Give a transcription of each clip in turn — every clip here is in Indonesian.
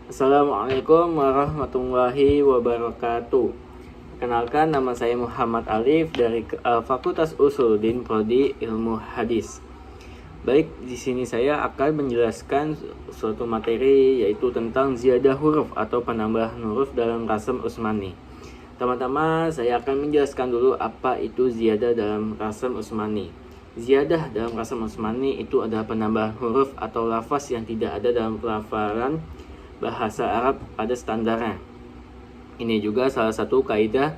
Assalamualaikum warahmatullahi wabarakatuh. Kenalkan, nama saya Muhammad Alif dari Fakultas Usuluddin Prodi Ilmu Hadis. Baik, di sini saya akan menjelaskan suatu materi yaitu tentang ziyadah huruf atau penambahan huruf dalam Qasam Utsmani. Pertama-tama saya akan menjelaskan dulu apa itu ziyadah dalam Qasam Utsmani. Ziyadah dalam Qasam Utsmani itu adalah penambahan huruf atau lafaz yang tidak ada dalam pelafalan bahasa Arab pada standarnya. Ini juga salah satu kaidah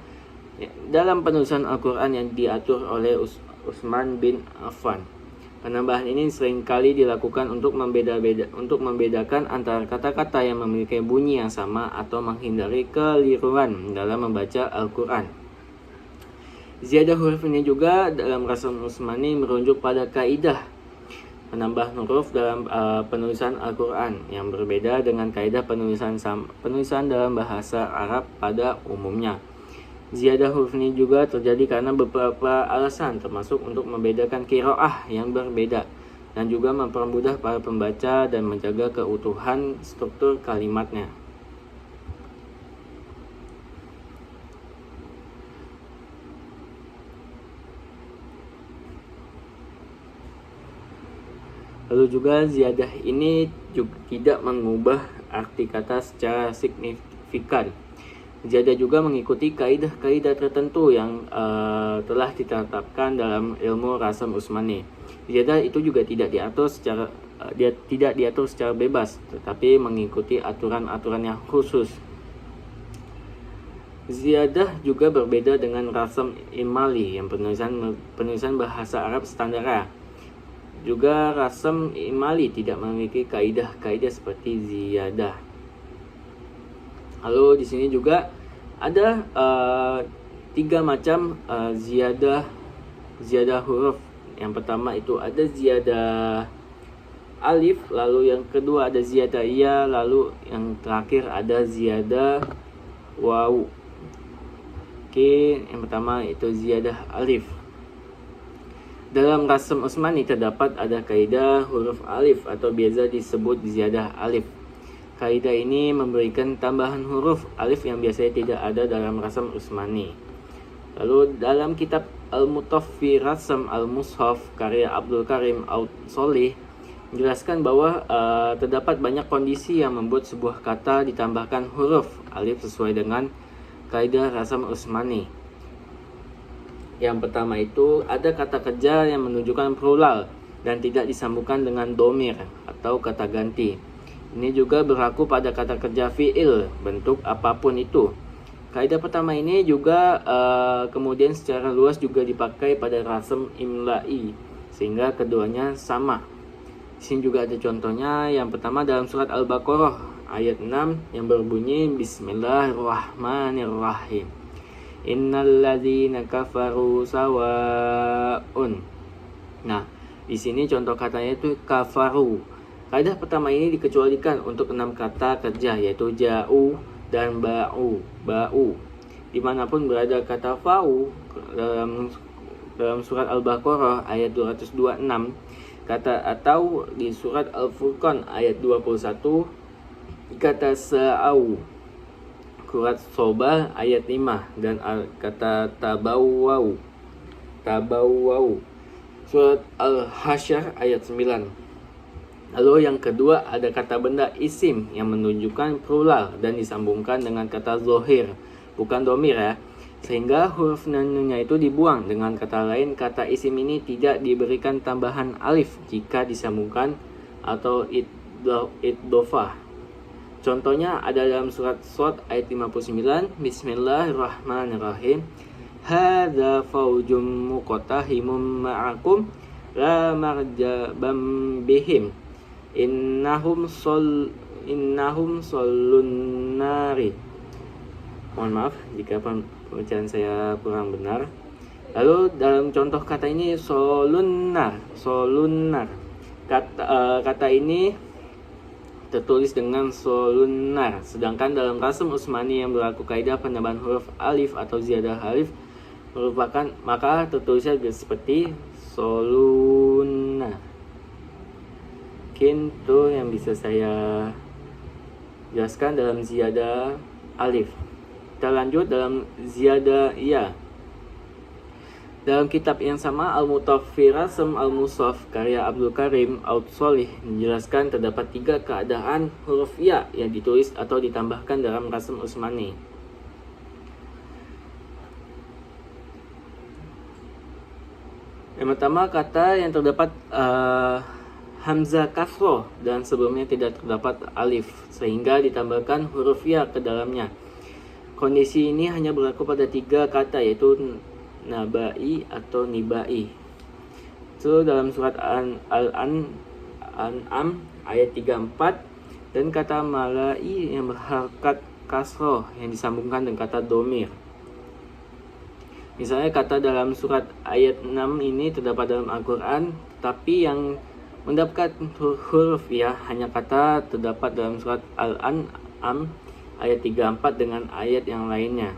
dalam penulisan Al-Quran yang diatur oleh Utsman bin Affan. Penambahan ini seringkali dilakukan untuk membedakan antara kata-kata yang memiliki bunyi yang sama atau menghindari keliruan dalam membaca Al-Quran. Ziyadah huruf ini juga dalam Qasam Utsmani merujuk pada kaidah penambahan huruf dalam penulisan Al-Quran yang berbeda dengan kaidah penulisan dalam bahasa Arab pada umumnya. Ziyadah huruf ini juga terjadi karena beberapa alasan, termasuk untuk membedakan qiraah yang berbeda dan juga mempermudah para pembaca dan menjaga keutuhan struktur kalimatnya. Lalu juga ziyadah ini juga tidak mengubah arti kata secara signifikan. Ziyadah juga mengikuti kaidah-kaidah tertentu yang telah ditetapkan dalam ilmu Qasam Utsmani. Ziyadah itu juga tidak diatur secara bebas, tetapi mengikuti aturan-aturan yang khusus. Ziyadah juga berbeda dengan Qasam Imali yang penulisan bahasa Arab standar. Juga Qasam Imali tidak memiliki kaidah-kaidah seperti ziyadah. Lalu di sini juga ada 3 macam ziyadah huruf. Yang pertama itu ada ziyadah alif, lalu yang kedua ada ziyadah ya, lalu yang terakhir ada ziyadah waw. Oke, yang pertama itu ziyadah alif. Dalam Qasam Utsmani terdapat ada kaidah huruf alif atau biasa disebut ziyadah alif. Kaidah ini memberikan tambahan huruf alif yang biasanya tidak ada dalam Qasam Utsmani. Lalu dalam kitab Al-Mutaffi Rasam Al-Mushaf karya Abdul Karim Al-Solih menjelaskan bahwa terdapat banyak kondisi yang membuat sebuah kata ditambahkan huruf alif sesuai dengan kaidah Qasam Utsmani. Yang pertama itu ada kata kerja yang menunjukkan plural dan tidak disambungkan dengan domir atau kata ganti. Ini juga berlaku pada kata kerja fi'il, bentuk apapun itu. Kaidah pertama ini juga kemudian secara luas juga dipakai pada Qasam Imla'i, sehingga keduanya sama. Di sini juga ada contohnya. Yang pertama dalam surat Al-Baqarah ayat 6 yang berbunyi Bismillahirrahmanirrahim. Innalladzina kafaru sawaun. Nah, di sini contoh katanya itu kafaru. Kaidah pertama ini dikecualikan untuk 6 kata kerja yaitu ja'u dan ba'u. Dimanapun berada kata fa'u dalam surat Al-Baqarah ayat 226, kata atau di surat Al-Furqan ayat 21, kata sa'au surat Soba ayat 5 dan kata tabawwau surat Al-Hasyr ayat 9. Lalu yang kedua ada kata benda isim yang menunjukkan plural dan disambungkan dengan kata zohir, bukan domir ya, sehingga huruf nun-nya itu dibuang. Dengan kata lain, kata isim ini tidak diberikan tambahan alif jika disambungkan atau idhofah. Contohnya ada dalam surat Shad ayat 59, Bismillahirrahmanirrahim. Hadza faujum muqtahimum ma'akum la marjabam bihim. Innahum sallun nari. Mohon maaf jika pembacaan saya kurang benar. Lalu dalam contoh kata ini solunar. Kata ini tertulis dengan solunar, sedangkan dalam Qasam Utsmani yang berlaku kaidah penambahan huruf alif atau ziyadah alif merupakan, maka tertulisnya seperti solunar. Mungkin itu yang bisa saya Jelaskan dalam ziyadah alif. Kita lanjut dalam ziyadah ya. Dalam kitab yang sama, Al-Mutaffirasm Al-Musaf karya Abdul Karim Al-Solih menjelaskan terdapat 3 keadaan huruf ya yang ditulis atau ditambahkan dalam rasm Utsmani. Yang pertama, kata yang terdapat hamzah kasroh dan sebelumnya tidak terdapat alif sehingga ditambahkan huruf ya ke dalamnya. Kondisi ini hanya berlaku pada 3 kata, yaitu nabai atau nibai. So, dalam surat Al-An'am ayat 34 dan kata malai yang berharkat kasroh yang disambungkan dengan kata domir. Misalnya kata dalam surat ayat 6 ini terdapat dalam Al-Quran, tapi yang mendapat huruf ya hanya kata terdapat dalam surat Al-An'am ayat 34 dengan ayat yang lainnya.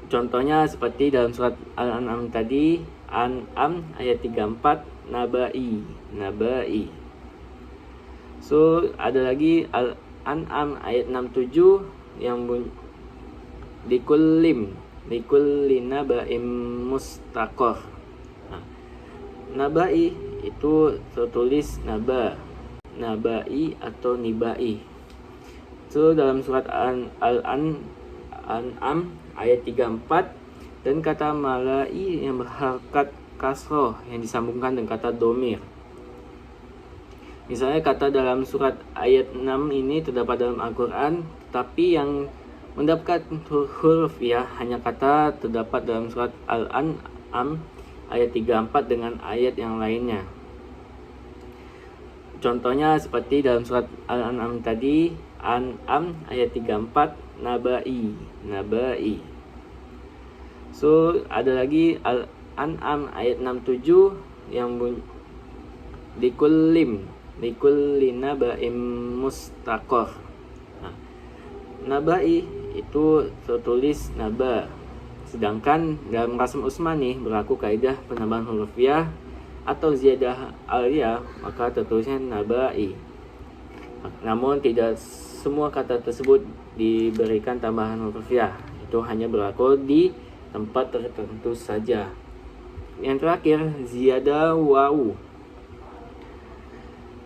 Contohnya seperti dalam surat Al-An'am tadi, An'am ayat 34, nabai. So, ada lagi Al-An'am ayat 67 yang likulli naba'im mustaqor. Nabai itu tertulis nabai atau nibai. So, dalam surat Al-An'am ayat 34 dan kata malai yang berharkat kasroh yang disambungkan dengan kata domir. Misalnya kata dalam surat ayat 6 ini terdapat dalam Al-Quran, tapi yang mendapat huruf ya hanya kata terdapat dalam surat Al-An'am ayat 34 dengan ayat yang lainnya. Contohnya seperti dalam surat Al-An'am tadi, An'am ayat 34, nabai. So, ada lagi Al-An'am ayat 67 yang likulli naba'im mustaqor. Nabai itu tertulis naba. Sedangkan dalam rasm Utsmani berlaku kaidah penambahan huruf ya atau ziyadah al-ya, maka tertulisnya nabai. Namun tidak semua kata tersebut diberikan tambahan huruf ya. Itu hanya berlaku di tempat tertentu saja. Yang terakhir, ziyadah wawu.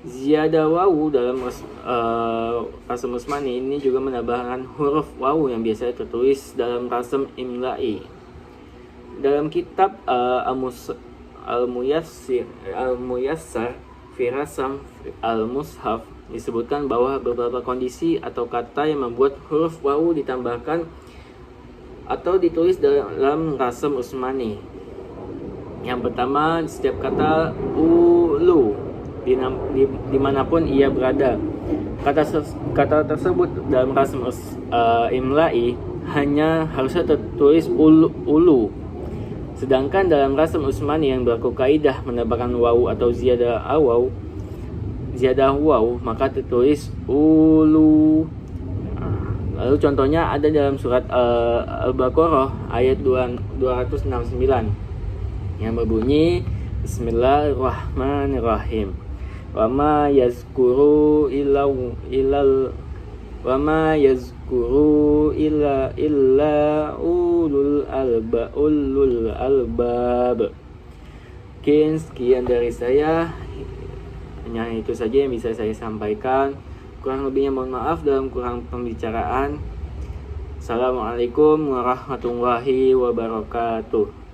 Ziyadah wawu dalam rasm Utsmani ini juga menambahkan huruf wawu yang biasanya tertulis dalam rasm imla'i. Dalam kitab Al-Muyassar fi Rasm Al-Mushaf disebutkan bahwa beberapa kondisi atau kata yang membuat huruf wawu ditambahkan atau ditulis dalam rasm Utsmani. Yang pertama, setiap kata ulu dimanapun ia berada. Kata tersebut dalam rasm imla'i hanya harusnya tertulis ulu. Sedangkan dalam rasm Utsmani yang berlaku kaidah menambahkan wawu atau ziyadah wawu, maka tertulis ulu. Lalu contohnya ada dalam surat Al-Baqarah ayat 269 yang berbunyi Bismillahirrahmanirrahim. Wa ma yazkuru illa ulul albab. Mungkin sekian dari saya. Hanya itu saja yang bisa saya sampaikan. Kurang lebihnya mohon maaf dalam kurang pembicaraan. Assalamualaikum warahmatullahi wabarakatuh.